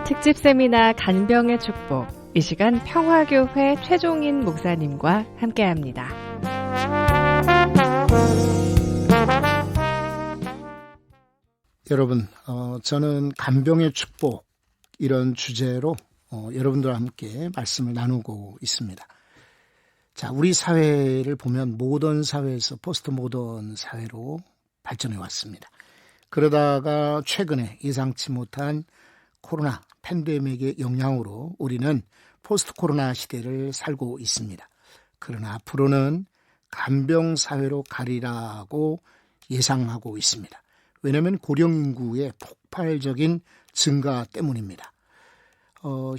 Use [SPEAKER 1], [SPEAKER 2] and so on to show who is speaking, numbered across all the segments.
[SPEAKER 1] 특집 세미나 간병의 축복, 이 시간 평화교회 최종인 목사님과 함께합니다.
[SPEAKER 2] 여러분, 저는 간병의 축복 이런 주제로 여러분들과 함께 말씀을 나누고 있습니다. 자, 우리 사회를 보면 모던 사회에서 포스트 모던 사회로 발전해 왔습니다. 그러다가 최근에 예상치 못한 코로나 팬데믹의 영향으로 우리는 포스트 코로나 시대를 살고 있습니다. 그러나 앞으로는 간병 사회로 가리라고 예상하고 있습니다. 왜냐하면 고령 인구의 폭발적인 증가 때문입니다.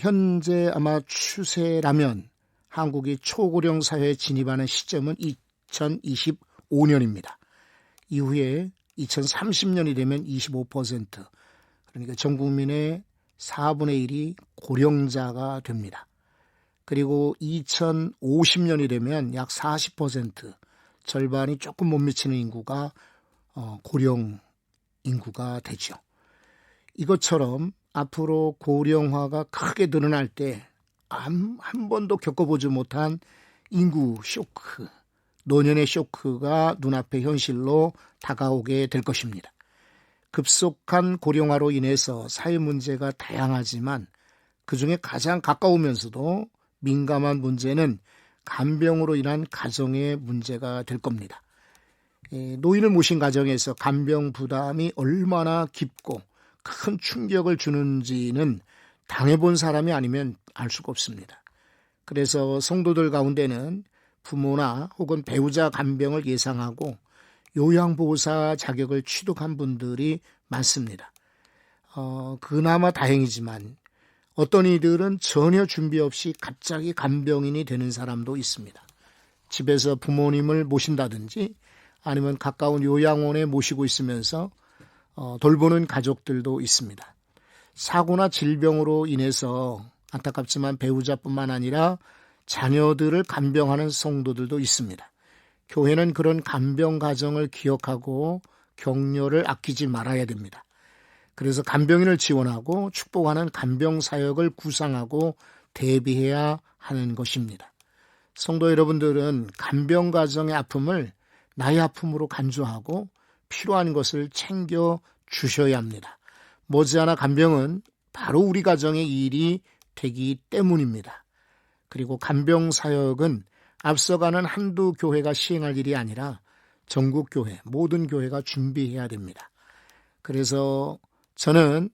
[SPEAKER 2] 현재 아마 추세라면 한국이 초고령 사회에 진입하는 시점은 2025년입니다. 이후에 2030년이 되면 25%, 그러니까 전 국민의 4분의 1이 고령자가 됩니다. 그리고 2050년이 되면 약 40%, 절반이 조금 못 미치는 인구가 고령 인구가 되죠. 이것처럼 앞으로 고령화가 크게 늘어날 때 한 번도 겪어보지 못한 인구 쇼크, 노년의 쇼크가 눈앞에 현실로 다가오게 될 것입니다. 급속한 고령화로 인해서 사회 문제가 다양하지만 그중에 가장 가까우면서도 민감한 문제는 간병으로 인한 가정의 문제가 될 겁니다. 노인을 모신 가정에서 간병 부담이 얼마나 깊고 큰 충격을 주는지는 당해본 사람이 아니면 알 수가 없습니다. 그래서 성도들 가운데는 부모나 혹은 배우자 간병을 예상하고 요양보호사 자격을 취득한 분들이 많습니다. 그나마 다행이지만 어떤 이들은 전혀 준비 없이 갑자기 간병인이 되는 사람도 있습니다. 집에서 부모님을 모신다든지 아니면 가까운 요양원에 모시고 있으면서 돌보는 가족들도 있습니다. 사고나 질병으로 인해서 안타깝지만 배우자뿐만 아니라 자녀들을 간병하는 성도들도 있습니다. 교회는 그런 간병 가정을 기억하고 격려를 아끼지 말아야 됩니다. 그래서 간병인을 지원하고 축복하는 간병 사역을 구상하고 대비해야 하는 것입니다. 성도 여러분들은 간병 가정의 아픔을 나의 아픔으로 간주하고 필요한 것을 챙겨 주셔야 합니다. 머지않아 간병은 바로 우리 가정의 일이 되기 때문입니다. 그리고 간병 사역은 앞서가는 한두 교회가 시행할 일이 아니라 전국 교회, 모든 교회가 준비해야 됩니다. 그래서 저는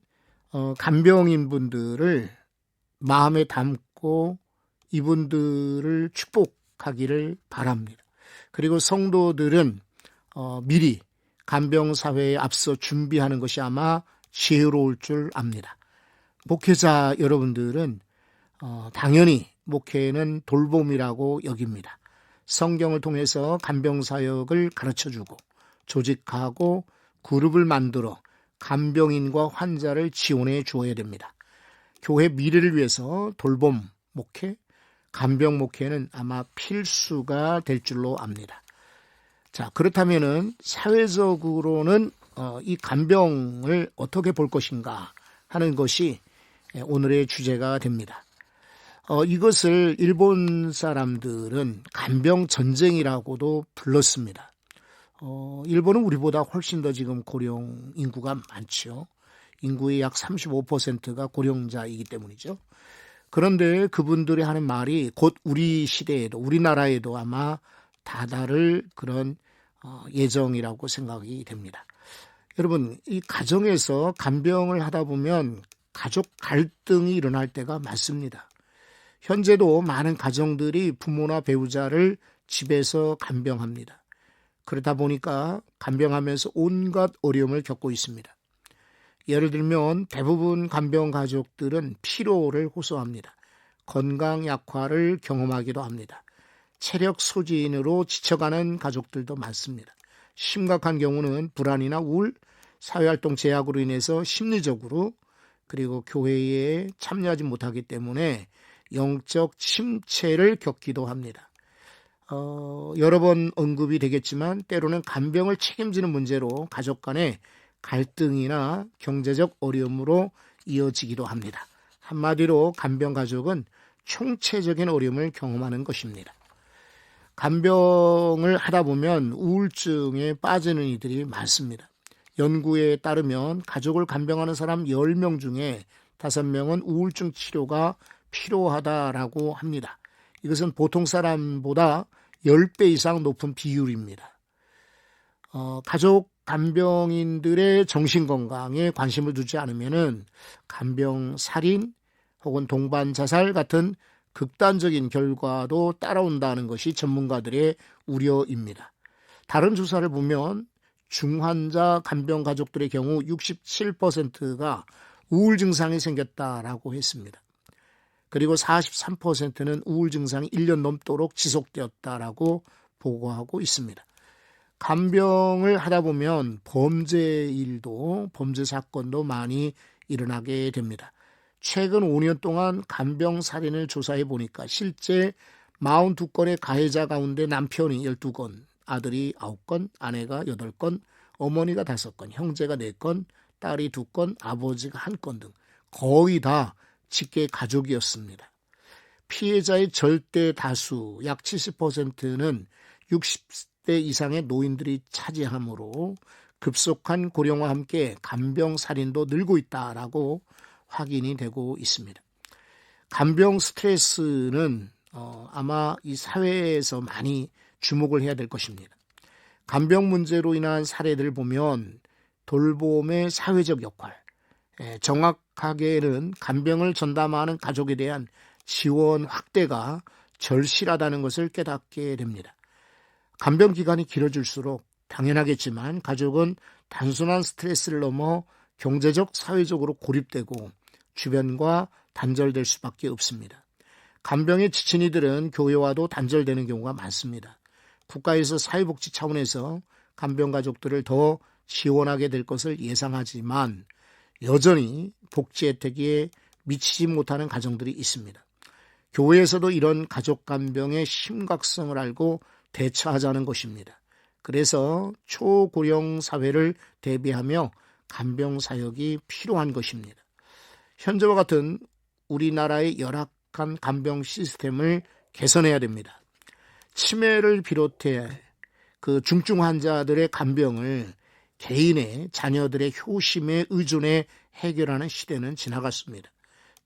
[SPEAKER 2] 간병인 분들을 마음에 담고 이분들을 축복하기를 바랍니다. 그리고 성도들은 미리 간병 사회에 앞서 준비하는 것이 아마 지혜로울 줄 압니다. 목회자 여러분들은 당연히 목회는 돌봄이라고 여깁니다. 성경을 통해서 간병 사역을 가르쳐주고 조직하고 그룹을 만들어 간병인과 환자를 지원해 주어야 됩니다. 교회 미래를 위해서 돌봄 목회, 간병 목회는 아마 필수가 될 줄로 압니다. 자, 그렇다면은 사회적으로는 이 간병을 어떻게 볼 것인가 하는 것이 오늘의 주제가 됩니다. 이것을 일본 사람들은 간병 전쟁이라고도 불렀습니다. 일본은 우리보다 훨씬 더 지금 고령 인구가 많죠. 인구의 약 35%가 고령자이기 때문이죠. 그런데 그분들이 하는 말이 곧 우리 시대에도 우리나라에도 아마 다다를 그런 예정이라고 생각이 됩니다. 여러분, 이 가정에서 간병을 하다 보면 가족 갈등이 일어날 때가 많습니다. 현재도 많은 가정들이 부모나 배우자를 집에서 간병합니다. 그러다 보니까 간병하면서 온갖 어려움을 겪고 있습니다. 예를 들면 대부분 간병 가족들은 피로를 호소합니다. 건강 약화를 경험하기도 합니다. 체력 소진으로 지쳐가는 가족들도 많습니다. 심각한 경우는 불안이나 우울, 사회활동 제약으로 인해서 심리적으로 그리고 교회에 참여하지 못하기 때문에 영적 침체를 겪기도 합니다. 여러 번 언급이 되겠지만 때로는 간병을 책임지는 문제로 가족 간의 갈등이나 경제적 어려움으로 이어지기도 합니다. 한마디로 간병 가족은 총체적인 어려움을 경험하는 것입니다. 간병을 하다 보면 우울증에 빠지는 이들이 많습니다. 연구에 따르면 가족을 간병하는 사람 10명 중에 5명은 우울증 치료가 필요하다라고 합니다. 이것은 보통 사람보다 10배 이상 높은 비율입니다. 가족 간병인들의 정신건강에 관심을 두지 않으면 간병 살인 혹은 동반 자살 같은 극단적인 결과도 따라온다는 것이 전문가들의 우려입니다. 다른 조사를 보면 중환자 간병 가족들의 경우 67%가 우울 증상이 생겼다라고 했습니다. 그리고 43%는 우울 증상이 1년 넘도록 지속되었다라고 보고하고 있습니다. 간병을 하다 보면 범죄 사건도 많이 일어나게 됩니다. 최근 5년 동안 간병 살인을 조사해 보니까 실제 42건의 가해자 가운데 남편이 12건, 아들이 9건, 아내가 8건, 어머니가 5건, 형제가 4건, 딸이 2건, 아버지가 1건 등 거의 다 직계 가족이었습니다. 피해자의 절대 다수 약 70%는 60대 이상의 노인들이 차지하므로 급속한 고령화와 함께 간병 살인도 늘고 있다라고 확인이 되고 있습니다. 간병 스트레스는 아마 이 사회에서 많이 주목을 해야 될 것입니다. 간병 문제로 인한 사례들을 보면 돌봄의 사회적 역할, 정확하게는 간병을 전담하는 가족에 대한 지원 확대가 절실하다는 것을 깨닫게 됩니다. 간병 기간이 길어질수록 당연하겠지만 가족은 단순한 스트레스를 넘어 경제적, 사회적으로 고립되고 주변과 단절될 수밖에 없습니다. 간병에 지친 이들은 교회와도 단절되는 경우가 많습니다. 국가에서 사회복지 차원에서 간병 가족들을 더 지원하게 될 것을 예상하지만 여전히 복지 혜택에 미치지 못하는 가정들이 있습니다. 교회에서도 이런 가족 간병의 심각성을 알고 대처하자는 것입니다. 그래서 초고령 사회를 대비하며 간병 사역이 필요한 것입니다. 현재와 같은 우리나라의 열악한 간병 시스템을 개선해야 됩니다. 치매를 비롯해 그 중증 환자들의 간병을 개인의 자녀들의 효심에 의존해 해결하는 시대는 지나갔습니다.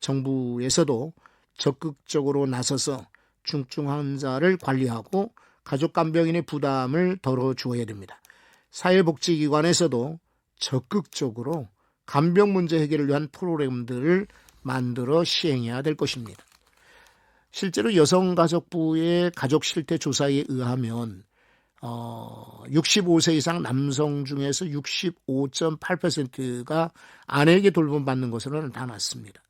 [SPEAKER 2] 정부에서도 적극적으로 나서서 중증 환자를 관리하고 가족 간병인의 부담을 덜어주어야 됩니다. 사회복지기관에서도 적극적으로 간병 문제 해결을 위한 프로그램들을 만들어 시행해야 될 것입니다. 실제로 여성가족부의 가족 실태 조사에 의하면 65세 이상 남성 중에서 65.8%가 아내에게 돌봄받는 것으로 나타났습니다.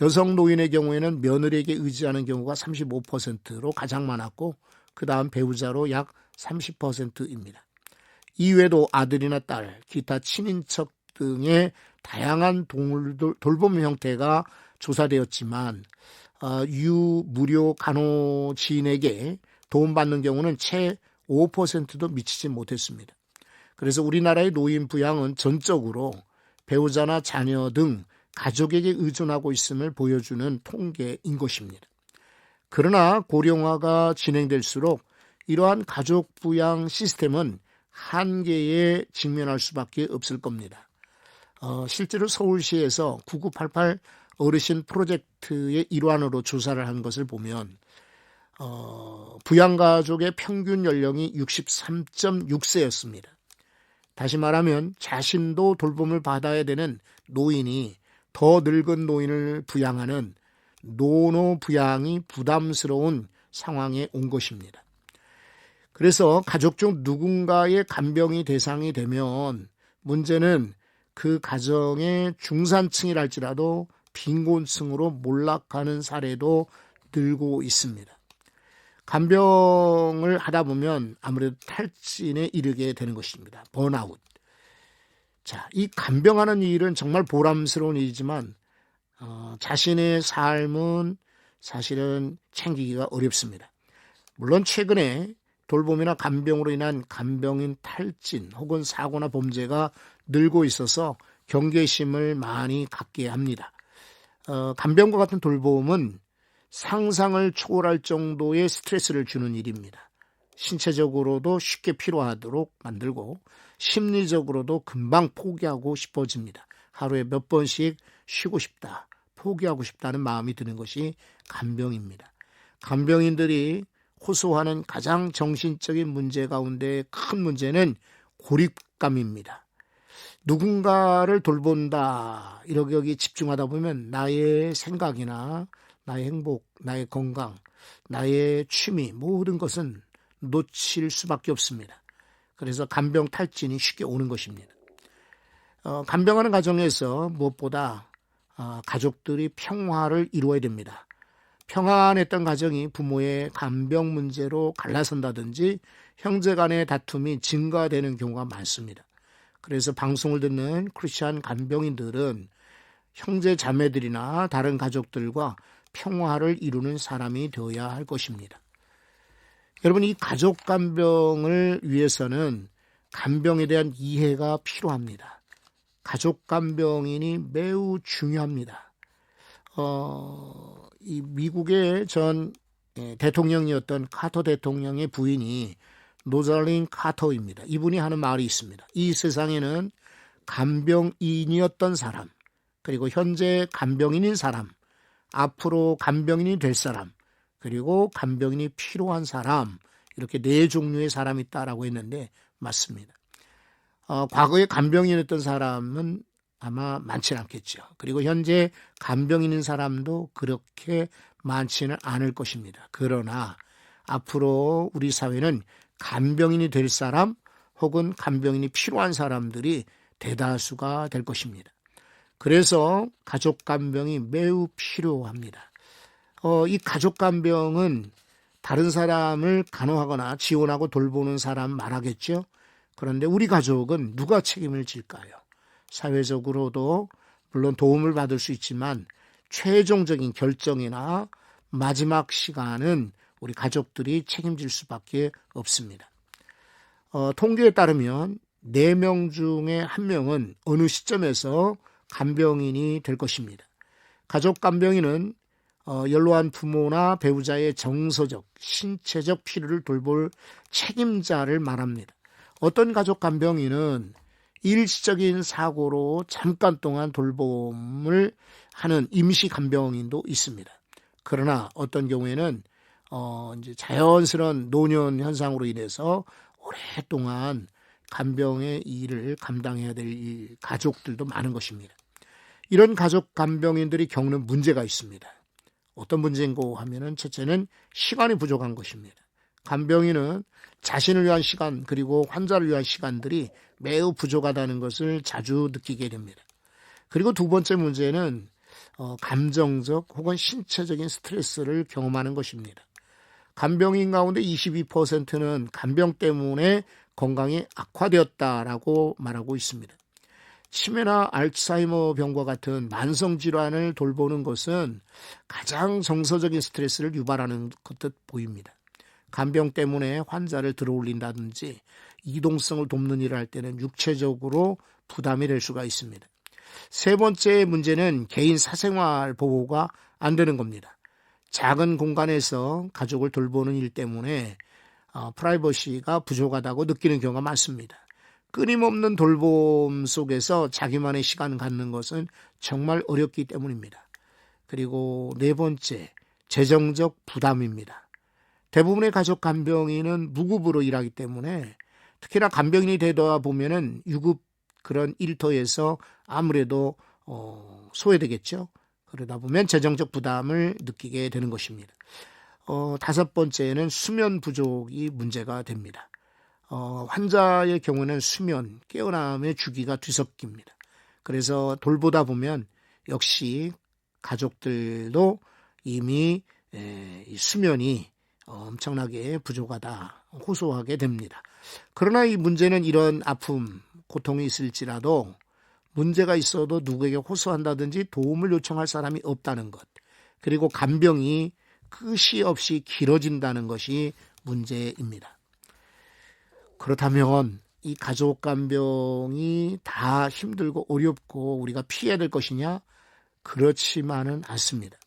[SPEAKER 2] 여성 노인의 경우에는 며느리에게 의지하는 경우가 35%로 가장 많았고 그 다음 배우자로 약 30%입니다. 이외에도 아들이나 딸, 기타 친인척 등의 다양한 돌봄 형태가 조사되었지만 유무료 간호진에게 도움받는 경우는 채 5%도 미치지 못했습니다. 그래서 우리나라의 노인 부양은 전적으로 배우자나 자녀 등 가족에게 의존하고 있음을 보여주는 통계인 것입니다. 그러나 고령화가 진행될수록 이러한 가족 부양 시스템은 한계에 직면할 수밖에 없을 겁니다. 실제로 서울시에서 9988 어르신 프로젝트의 일환으로 조사를 한 것을 보면 부양가족의 평균 연령이 63.6세였습니다. 다시 말하면 자신도 돌봄을 받아야 되는 노인이 더 늙은 노인을 부양하는 노노 부양이 부담스러운 상황에 온 것입니다. 그래서 가족 중 누군가의 간병이 대상이 되면 문제는 그 가정의 중산층이랄지라도 빈곤층으로 몰락하는 사례도 늘고 있습니다. 간병을 하다 보면 아무래도 탈진에 이르게 되는 것입니다. 번아웃. 자, 이 간병하는 일은 정말 보람스러운 일이지만 자신의 삶은 사실은 챙기기가 어렵습니다. 물론 최근에 돌봄이나 간병으로 인한 간병인 탈진 혹은 사고나 범죄가 늘고 있어서 경계심을 많이 갖게 합니다. 간병과 같은 돌봄은 상상을 초월할 정도의 스트레스를 주는 일입니다. 신체적으로도 쉽게 피로하도록 만들고 심리적으로도 금방 포기하고 싶어집니다. 하루에 몇 번씩 쉬고 싶다, 포기하고 싶다는 마음이 드는 것이 간병입니다. 간병인들이 호소하는 가장 정신적인 문제 가운데 큰 문제는 고립감입니다. 누군가를 돌본다, 이렇게 여기 집중하다 보면 나의 생각이나 나의 행복, 나의 건강, 나의 취미, 모든 것은 놓칠 수밖에 없습니다. 그래서 간병 탈진이 쉽게 오는 것입니다. 간병하는 과정에서 무엇보다 가족들이 평화를 이루어야 됩니다. 평안했던 가정이 부모의 간병 문제로 갈라선다든지 형제 간의 다툼이 증가되는 경우가 많습니다. 그래서 방송을 듣는 크리스찬 간병인들은 형제 자매들이나 다른 가족들과 평화를 이루는 사람이 되어야 할 것입니다. 여러분, 이 가족 간병을 위해서는 간병에 대한 이해가 필요합니다. 가족 간병인이 매우 중요합니다. 이 미국의 전 대통령이었던 카터 대통령의 부인이 노잘린 카터입니다. 이분이 하는 말이 있습니다. 이 세상에는 간병인이었던 사람, 그리고 현재 간병인인 사람, 앞으로 간병인이 될 사람, 그리고 간병인이 필요한 사람, 이렇게 네 종류의 사람이 있다라고 했는데 맞습니다. 과거에 간병인이었던 사람은 아마 많지는 않겠죠. 그리고 현재 간병인인 사람도 그렇게 많지는 않을 것입니다. 그러나 앞으로 우리 사회는 간병인이 될 사람 혹은 간병인이 필요한 사람들이 대다수가 될 것입니다. 그래서 가족 간병이 매우 필요합니다. 이 가족 간병은 다른 사람을 간호하거나 지원하고 돌보는 사람 말하겠죠. 그런데 우리 가족은 누가 책임을 질까요? 사회적으로도 물론 도움을 받을 수 있지만 최종적인 결정이나 마지막 시간은 우리 가족들이 책임질 수밖에 없습니다. 통계에 따르면 4명 중에 1명은 어느 시점에서 간병인이 될 것입니다. 가족 간병인은 연로한 부모나 배우자의 정서적, 신체적 필요를 돌볼 책임자를 말합니다. 어떤 가족 간병인은 일시적인 사고로 잠깐 동안 돌봄을 하는 임시 간병인도 있습니다. 그러나 어떤 경우에는 이제 자연스러운 노년 현상으로 인해서 오랫동안 간병의 일을 감당해야 될 가족들도 많은 것입니다. 이런 가족 간병인들이 겪는 문제가 있습니다. 어떤 문제인고 하면은 첫째는 시간이 부족한 것입니다. 간병인은 자신을 위한 시간 그리고 환자를 위한 시간들이 매우 부족하다는 것을 자주 느끼게 됩니다. 그리고 두 번째 문제는 감정적 혹은 신체적인 스트레스를 경험하는 것입니다. 간병인 가운데 22%는 간병 때문에 건강이 악화되었다라고 말하고 있습니다. 치매나 알츠하이머 병과 같은 만성질환을 돌보는 것은 가장 정서적인 스트레스를 유발하는 것 보입니다. 간병 때문에 환자를 들어올린다든지 이동성을 돕는 일을 할 때는 육체적으로 부담이 될 수가 있습니다. 세 번째 문제는 개인 사생활 보호가 안 되는 겁니다. 작은 공간에서 가족을 돌보는 일 때문에 프라이버시가 부족하다고 느끼는 경우가 많습니다. 끊임없는 돌봄 속에서 자기만의 시간을 갖는 것은 정말 어렵기 때문입니다. 그리고 네 번째, 재정적 부담입니다. 대부분의 가족 간병인은 무급으로 일하기 때문에 특히나 간병인이 되다 보면은 유급 그런 일터에서 아무래도 소외되겠죠. 그러다 보면 재정적 부담을 느끼게 되는 것입니다. 다섯 번째는 수면 부족이 문제가 됩니다. 환자의 경우는 수면, 깨어남의 주기가 뒤섞입니다. 그래서 돌보다 보면 역시 가족들도 이미 이 수면이 엄청나게 부족하다 호소하게 됩니다. 그러나 이 문제는 이런 아픔, 고통이 있을지라도 문제가 있어도 누구에게 호소한다든지 도움을 요청할 사람이 없다는 것, 그리고 간병이 끝이 없이 길어진다는 것이 문제입니다. 그렇다면 이 가족 간병이 다 힘들고 어렵고 우리가 피해야 될 것이냐? 그렇지만은 않습니다.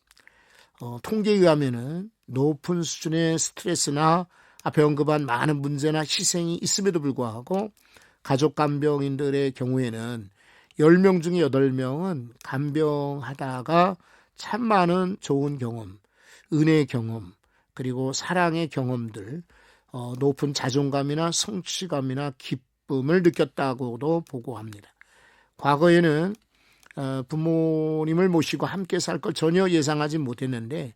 [SPEAKER 2] 통계에 의하면은 높은 수준의 스트레스나 앞에 언급한 많은 문제나 희생이 있음에도 불구하고 가족 간병인들의 경우에는 10명 중에 8명은 간병하다가 참 많은 좋은 경험, 은혜의 경험, 그리고 사랑의 경험들, 높은 자존감이나 성취감이나 기쁨을 느꼈다고도 보고합니다. 과거에는 부모님을 모시고 함께 살 걸 전혀 예상하지 못했는데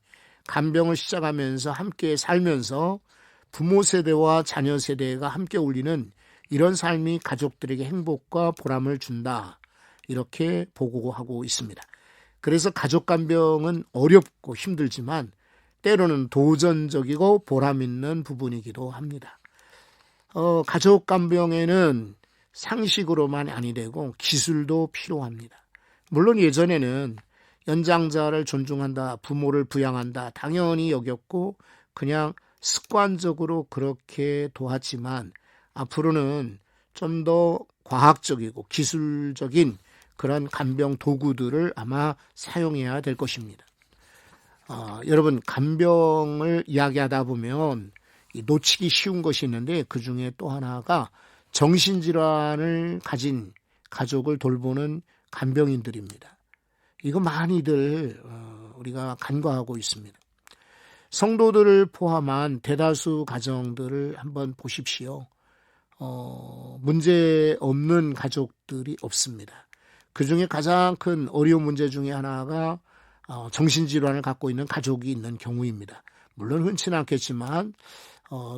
[SPEAKER 2] 간병을 시작하면서 함께 살면서 부모 세대와 자녀 세대가 함께 올리는 이런 삶이 가족들에게 행복과 보람을 준다. 이렇게 보고하고 있습니다. 그래서 가족 간병은 어렵고 힘들지만 때로는 도전적이고 보람 있는 부분이기도 합니다. 가족 간병에는 상식으로만 아니 되고 기술도 필요합니다. 물론 예전에는 연장자를 존중한다, 부모를 부양한다 당연히 여겼고 그냥 습관적으로 그렇게 도왔지만 앞으로는 좀 더 과학적이고 기술적인 그런 간병 도구들을 아마 사용해야 될 것입니다. 여러분 간병을 이야기하다 보면 놓치기 쉬운 것이 있는데 그중에 또 하나가 정신질환을 가진 가족을 돌보는 간병인들입니다. 이거 많이들 우리가 간과하고 있습니다. 성도들을 포함한 대다수 가정들을 한번 보십시오. 문제 없는 가족들이 없습니다. 그중에 가장 큰 어려운 문제 중에 하나가 정신질환을 갖고 있는 가족이 있는 경우입니다. 물론 흔치는 않겠지만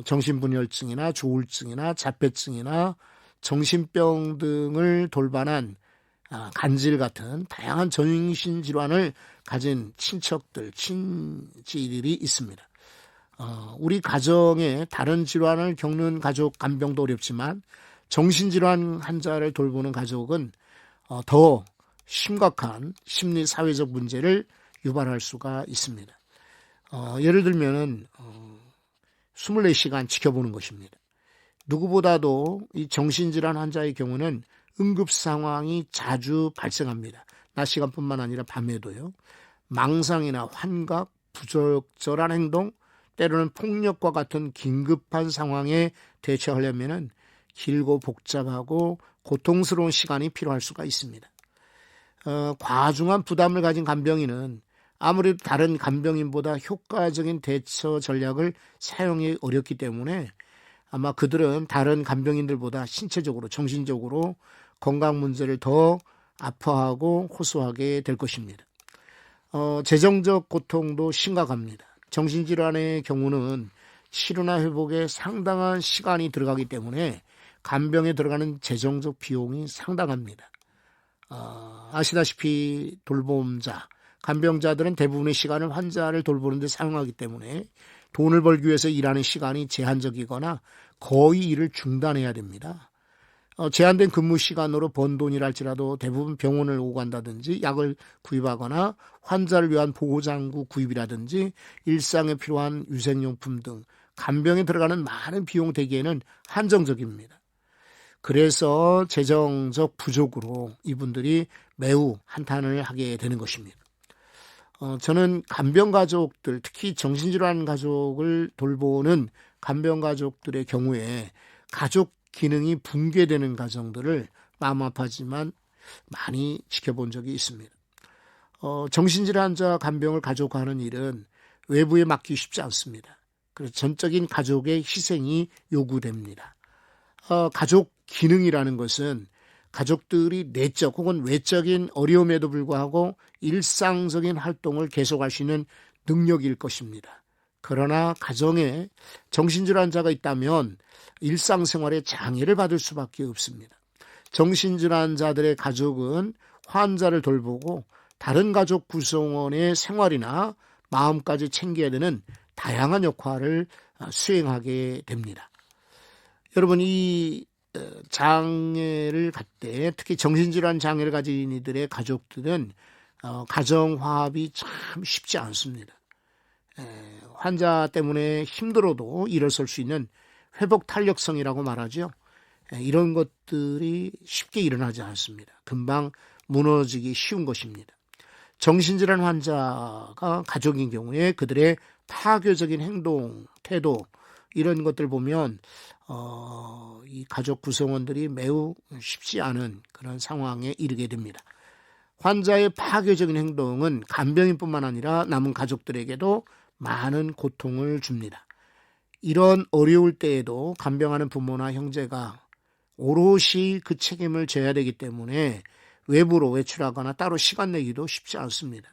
[SPEAKER 2] 정신분열증이나 조울증이나 자폐증이나 정신병 등을 돌반한 간질 같은 다양한 정신질환을 가진 친척들, 친지들이 있습니다. 우리 가정에 다른 질환을 겪는 가족 간병도 어렵지만 정신질환 환자를 돌보는 가족은 더 심각한 심리 사회적 문제를 유발할 수가 있습니다. 예를 들면 24시간 지켜보는 것입니다. 누구보다도 이 정신질환 환자의 경우는 응급 상황이 자주 발생합니다. 낮 시간뿐만 아니라 밤에도요. 망상이나 환각, 부적절한 행동, 때로는 폭력과 같은 긴급한 상황에 대처하려면 길고 복잡하고 고통스러운 시간이 필요할 수가 있습니다. 과중한 부담을 가진 간병인은 아무래도 다른 간병인보다 효과적인 대처 전략을 사용하기 어렵기 때문에 아마 그들은 다른 간병인들보다 신체적으로 정신적으로 건강 문제를 더 아파하고 호소하게 될 것입니다. 재정적 고통도 심각합니다. 정신질환의 경우는 치료나 회복에 상당한 시간이 들어가기 때문에 간병에 들어가는 재정적 비용이 상당합니다. 아시다시피 돌봄자, 간병자들은 대부분의 시간을 환자를 돌보는 데 사용하기 때문에 돈을 벌기 위해서 일하는 시간이 제한적이거나 거의 일을 중단해야 됩니다. 제한된 근무 시간으로 번 돈이랄지라도 대부분 병원을 오고 간다든지 약을 구입하거나 환자를 위한 보호장구 구입이라든지 일상에 필요한 위생용품 등 간병에 들어가는 많은 비용 대기에는 한정적입니다. 그래서 재정적 부족으로 이분들이 매우 한탄을 하게 되는 것입니다. 저는 간병가족들, 특히 정신질환 가족을 돌보는 간병가족들의 경우에 가족 기능이 붕괴되는 가정들을 마음 아파지만 많이 지켜본 적이 있습니다. 정신질환자 간병을 가족화하는 일은 외부에 맡기기 쉽지 않습니다. 그래서 전적인 가족의 희생이 요구됩니다. 가족 기능이라는 것은 가족들이 내적 혹은 외적인 어려움에도 불구하고 일상적인 활동을 계속할 수 있는 능력일 것입니다. 그러나 가정에 정신질환자가 있다면 일상생활에 장애를 받을 수밖에 없습니다. 정신질환자들의 가족은 환자를 돌보고 다른 가족 구성원의 생활이나 마음까지 챙겨야 되는 다양한 역할을 수행하게 됩니다. 여러분, 이 장애를 갖대 특히 정신질환 장애를 가진 이들의 가족들은 가정화합이 참 쉽지 않습니다. 환자 때문에 힘들어도 일어설 수 있는 회복 탄력성이라고 말하죠. 이런 것들이 쉽게 일어나지 않습니다. 금방 무너지기 쉬운 것입니다. 정신질환 환자가 가족인 경우에 그들의 파괴적인 행동, 태도 이런 것들 보면 이 가족 구성원들이 매우 쉽지 않은 그런 상황에 이르게 됩니다. 환자의 파괴적인 행동은 간병인뿐만 아니라 남은 가족들에게도 많은 고통을 줍니다. 이런 어려울 때에도 간병하는 부모나 형제가 오롯이 그 책임을 져야 되기 때문에 외부로 외출하거나 따로 시간 내기도 쉽지 않습니다.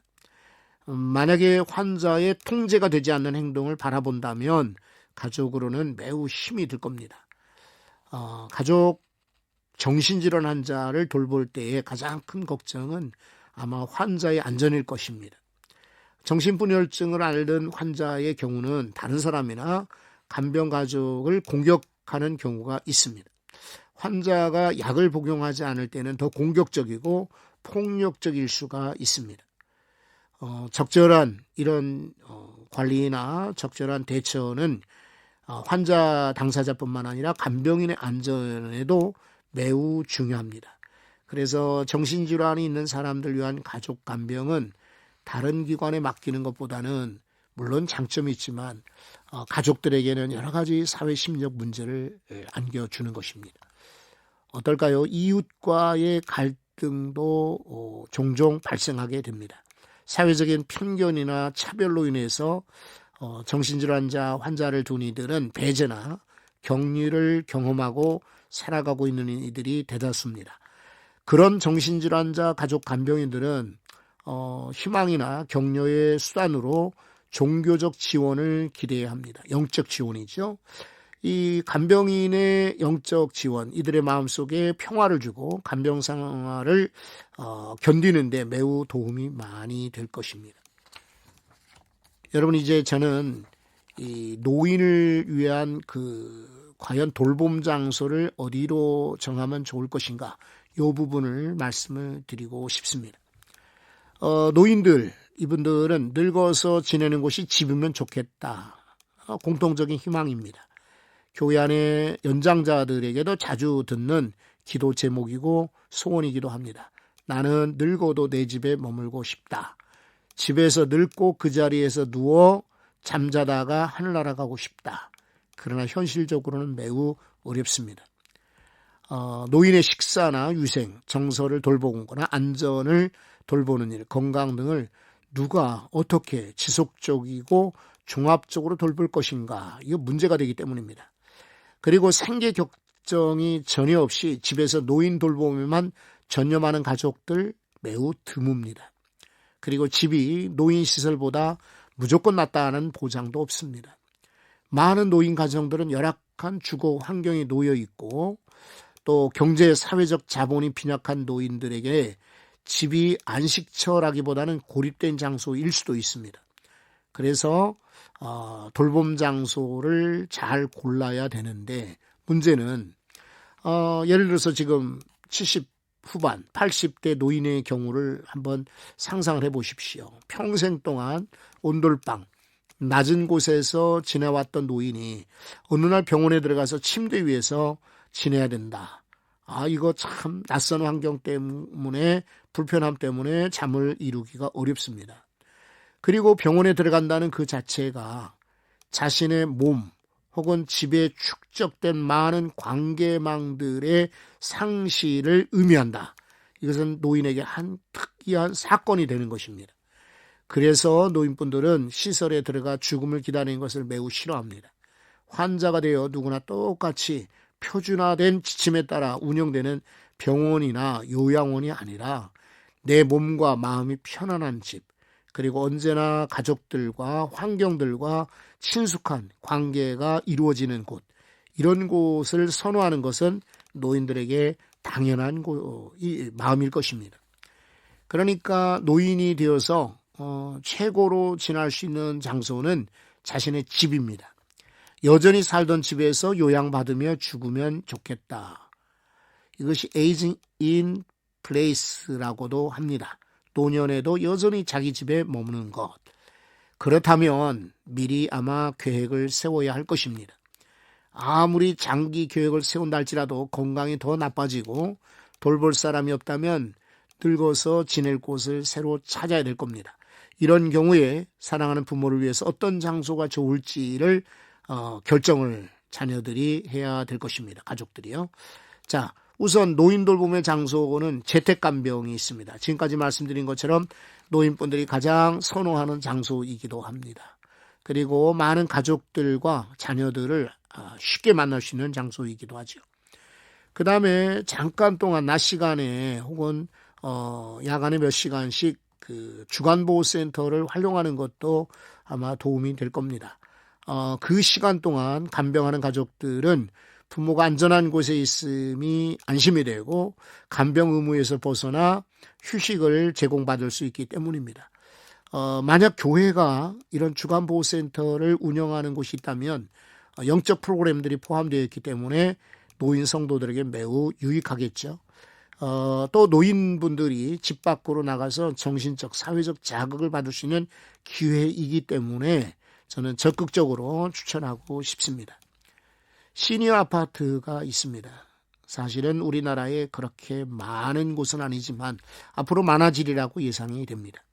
[SPEAKER 2] 만약에 환자의 통제가 되지 않는 행동을 바라본다면 가족으로는 매우 힘이 들 겁니다. 가족 정신질환 환자를 돌볼 때의 가장 큰 걱정은 아마 환자의 안전일 것입니다. 정신분열증을 앓는 환자의 경우는 다른 사람이나 간병 가족을 공격하는 경우가 있습니다. 환자가 약을 복용하지 않을 때는 더 공격적이고 폭력적일 수가 있습니다. 적절한 이런 관리나 적절한 대처는 환자 당사자뿐만 아니라 간병인의 안전에도 매우 중요합니다. 그래서 정신질환이 있는 사람들 위한 가족 간병은 다른 기관에 맡기는 것보다는 물론 장점이 있지만 가족들에게는 여러 가지 사회심리적 문제를 안겨주는 것입니다. 어떨까요? 이웃과의 갈등도 종종 발생하게 됩니다. 사회적인 편견이나 차별로 인해서 정신질환자 환자를 둔 이들은 배제나 격리를 경험하고 살아가고 있는 이들이 대다수입니다. 그런 정신질환자 가족 간병인들은 희망이나 격려의 수단으로 종교적 지원을 기대해야 합니다. 영적 지원이죠. 이 간병인의 영적 지원, 이들의 마음속에 평화를 주고 간병 생활을 견디는 데 매우 도움이 많이 될 것입니다. 여러분, 이제 저는 이 노인을 위한 과연 돌봄 장소를 어디로 정하면 좋을 것인가, 이 부분을 말씀을 드리고 싶습니다. 노인들, 이분들은 늙어서 지내는 곳이 집이면 좋겠다. 공통적인 희망입니다. 교회 안의 연장자들에게도 자주 듣는 기도 제목이고 소원이기도 합니다. 나는 늙어도 내 집에 머물고 싶다. 집에서 늙고 그 자리에서 누워 잠자다가 하늘나라 가고 싶다. 그러나 현실적으로는 매우 어렵습니다. 노인의 식사나 위생, 정서를 돌보거나 안전을 돌보는 일, 건강 등을 누가 어떻게 지속적이고 종합적으로 돌볼 것인가, 이거 문제가 되기 때문입니다. 그리고 생계 격정이 전혀 없이 집에서 노인 돌봄에만 전념하는 가족들 매우 드뭅니다. 그리고 집이 노인 시설보다 무조건 낫다는 보장도 없습니다. 많은 노인 가정들은 열악한 주거 환경에 놓여 있고 또 경제 사회적 자본이 빈약한 노인들에게 집이 안식처라기보다는 고립된 장소일 수도 있습니다. 그래서 돌봄 장소를 잘 골라야 되는데 문제는 예를 들어서 지금 70 후반, 80대 노인의 경우를 한번 상상을 해보십시오. 평생 동안 온돌방, 낮은 곳에서 지내왔던 노인이 어느 날 병원에 들어가서 침대 위에서 지내야 된다. 이거 참 낯선 환경 때문에, 불편함 때문에 잠을 이루기가 어렵습니다. 그리고 병원에 들어간다는 그 자체가 자신의 몸 혹은 집에 축적된 많은 관계망들의 상실을 의미한다. 이것은 노인에게 한 특이한 사건이 되는 것입니다. 그래서 노인분들은 시설에 들어가 죽음을 기다리는 것을 매우 싫어합니다. 환자가 되어 누구나 똑같이 표준화된 지침에 따라 운영되는 병원이나 요양원이 아니라 내 몸과 마음이 편안한 집, 그리고 언제나 가족들과 환경들과 친숙한 관계가 이루어지는 곳, 이런 곳을 선호하는 것은 노인들에게 당연한 마음일 것입니다. 그러니까 노인이 되어서 최고로 지낼 수 있는 장소는 자신의 집입니다. 여전히 살던 집에서 요양받으며 죽으면 좋겠다. 이것이 aging in place라고도 합니다. 노년에도 여전히 자기 집에 머무는 것. 그렇다면 미리 아마 계획을 세워야 할 것입니다. 아무리 장기 계획을 세운다 할지라도 건강이 더 나빠지고 돌볼 사람이 없다면 늙어서 지낼 곳을 새로 찾아야 될 겁니다. 이런 경우에 사랑하는 부모를 위해서 어떤 장소가 좋을지를 결정을 자녀들이 해야 될 것입니다. 가족들이요. 자, 우선 노인 돌봄의 장소는 재택간병이 있습니다. 지금까지 말씀드린 것처럼 노인분들이 가장 선호하는 장소이기도 합니다. 그리고 많은 가족들과 자녀들을 쉽게 만날 수 있는 장소이기도 하죠. 그 다음에 잠깐 동안 낮 시간에 혹은 야간에 몇 시간씩 그 주간보호센터를 활용하는 것도 아마 도움이 될 겁니다. 그 시간 동안 간병하는 가족들은 부모가 안전한 곳에 있음이 안심이 되고 간병 의무에서 벗어나 휴식을 제공받을 수 있기 때문입니다. 만약 교회가 이런 주간보호센터를 운영하는 곳이 있다면 영적 프로그램들이 포함되어 있기 때문에 노인 성도들에게 매우 유익하겠죠. 또 노인분들이 집 밖으로 나가서 정신적, 사회적 자극을 받을 수 있는 기회이기 때문에 저는 적극적으로 추천하고 싶습니다. 시니어 아파트가 있습니다. 사실은 우리나라에 그렇게 많은 곳은 아니지만 앞으로 많아지리라고 예상이 됩니다.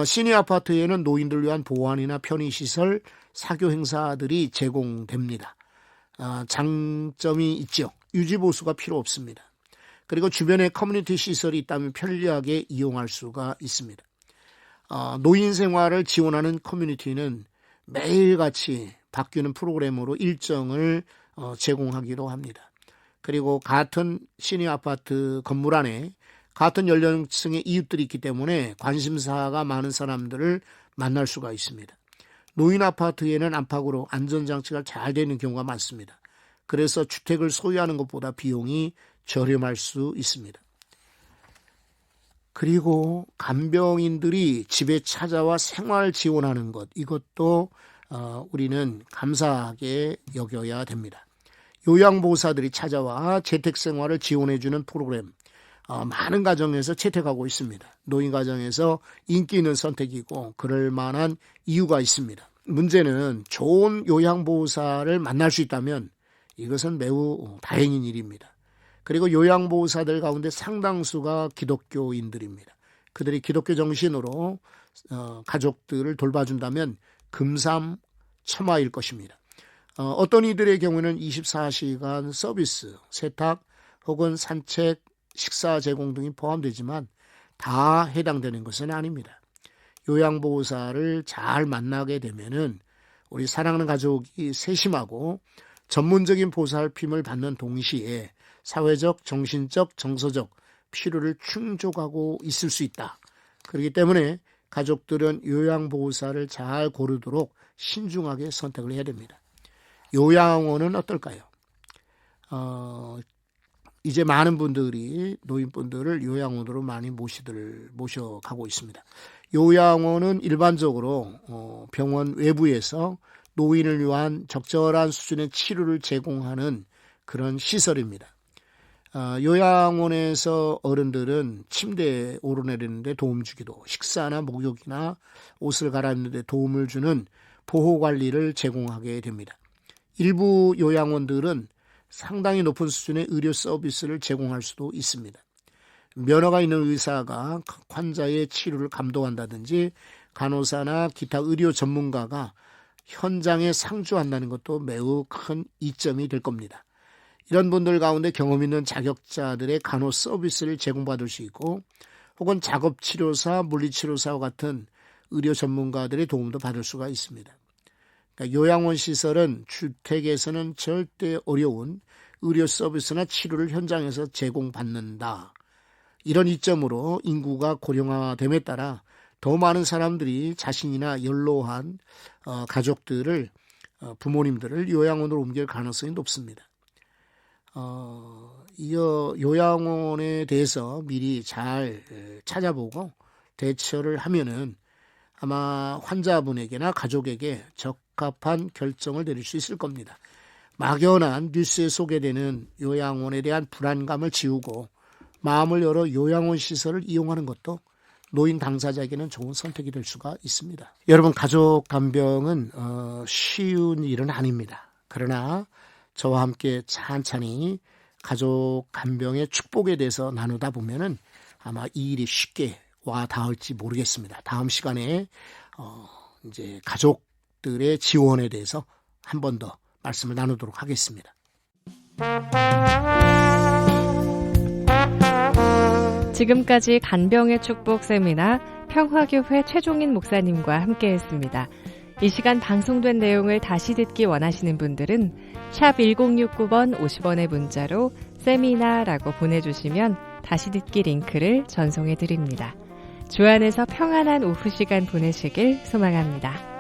[SPEAKER 2] 시니어 아파트에는 노인들을 위한 보안이나 편의시설, 사교 행사들이 제공됩니다. 장점이 있죠. 유지보수가 필요 없습니다. 그리고 주변에 커뮤니티 시설이 있다면 편리하게 이용할 수가 있습니다. 노인 생활을 지원하는 커뮤니티는 매일같이 바뀌는 프로그램으로 일정을 제공하기도 합니다. 그리고 같은 시니어 아파트 건물 안에 같은 연령층의 이웃들이 있기 때문에 관심사가 많은 사람들을 만날 수가 있습니다. 노인 아파트에는 안팎으로 안전장치가 잘 되는 경우가 많습니다. 그래서 주택을 소유하는 것보다 비용이 저렴할 수 있습니다. 그리고 간병인들이 집에 찾아와 생활 지원하는 것, 이것도 우리는 감사하게 여겨야 됩니다. 요양보호사들이 찾아와 재택생활을 지원해주는 프로그램, 많은 가정에서 채택하고 있습니다. 노인 가정에서 인기 있는 선택이고 그럴 만한 이유가 있습니다. 문제는 좋은 요양보호사를 만날 수 있다면 이것은 매우 다행인 일입니다. 그리고 요양보호사들 가운데 상당수가 기독교인들입니다. 그들이 기독교 정신으로 가족들을 돌봐준다면 금삼첨화일 것입니다. 어떤 이들의 경우는 24시간 서비스, 세탁 혹은 산책, 식사 제공 등이 포함되지만 다 해당되는 것은 아닙니다. 요양보호사를 잘 만나게 되면은 우리 사랑하는 가족이 세심하고 전문적인 보살핌을 받는 동시에 사회적, 정신적, 정서적 필요를 충족하고 있을 수 있다. 그렇기 때문에 가족들은 요양보호사를 잘 고르도록 신중하게 선택을 해야 됩니다. 요양원은 어떨까요? 이제 많은 분들이 노인분들을 요양원으로 많이 모셔가고 있습니다. 요양원은 일반적으로 병원 외부에서 노인을 위한 적절한 수준의 치료를 제공하는 그런 시설입니다. 요양원에서 어른들은 침대에 오르내리는데 도움 주기도, 식사나 목욕이나 옷을 갈아입는 데 도움을 주는 보호관리를 제공하게 됩니다. 일부 요양원들은 상당히 높은 수준의 의료 서비스를 제공할 수도 있습니다. 면허가 있는 의사가 환자의 치료를 감독한다든지 간호사나 기타 의료 전문가가 현장에 상주한다는 것도 매우 큰 이점이 될 겁니다. 이런 분들 가운데 경험 있는 자격자들의 간호 서비스를 제공받을 수 있고 혹은 작업치료사, 물리치료사와 같은 의료 전문가들의 도움도 받을 수가 있습니다. 그러니까 요양원 시설은 주택에서는 절대 어려운 의료 서비스나 치료를 현장에서 제공받는다. 이런 이점으로 인구가 고령화됨에 따라 더 많은 사람들이 자신이나 연로한 가족들을 부모님들을 요양원으로 옮길 가능성이 높습니다. 요양원에 대해서 미리 잘 찾아보고 대처를 하면은 아마 환자분에게나 가족에게 적합한 결정을 내릴 수 있을 겁니다. 막연한 뉴스에 소개되는 요양원에 대한 불안감을 지우고 마음을 열어 요양원 시설을 이용하는 것도 노인 당사자에게는 좋은 선택이 될 수가 있습니다. 여러분, 가족 간병은 쉬운 일은 아닙니다. 그러나 저와 함께 찬찬히 가족 간병의 축복에 대해서 나누다 보면은 아마 이 일이 쉽게 와 닿을지 모르겠습니다. 다음 시간에 이제 가족들의 지원에 대해서 한 번 더 말씀을 나누도록 하겠습니다.
[SPEAKER 1] 지금까지 간병의 축복 세미나 평화교회 최종인 목사님과 함께했습니다. 이 시간 방송된 내용을 다시 듣기 원하시는 분들은 샵 1069번 50원의 문자로 세미나라고 보내주시면 다시 듣기 링크를 전송해 드립니다. 주 안에서 평안한 오후 시간 보내시길 소망합니다.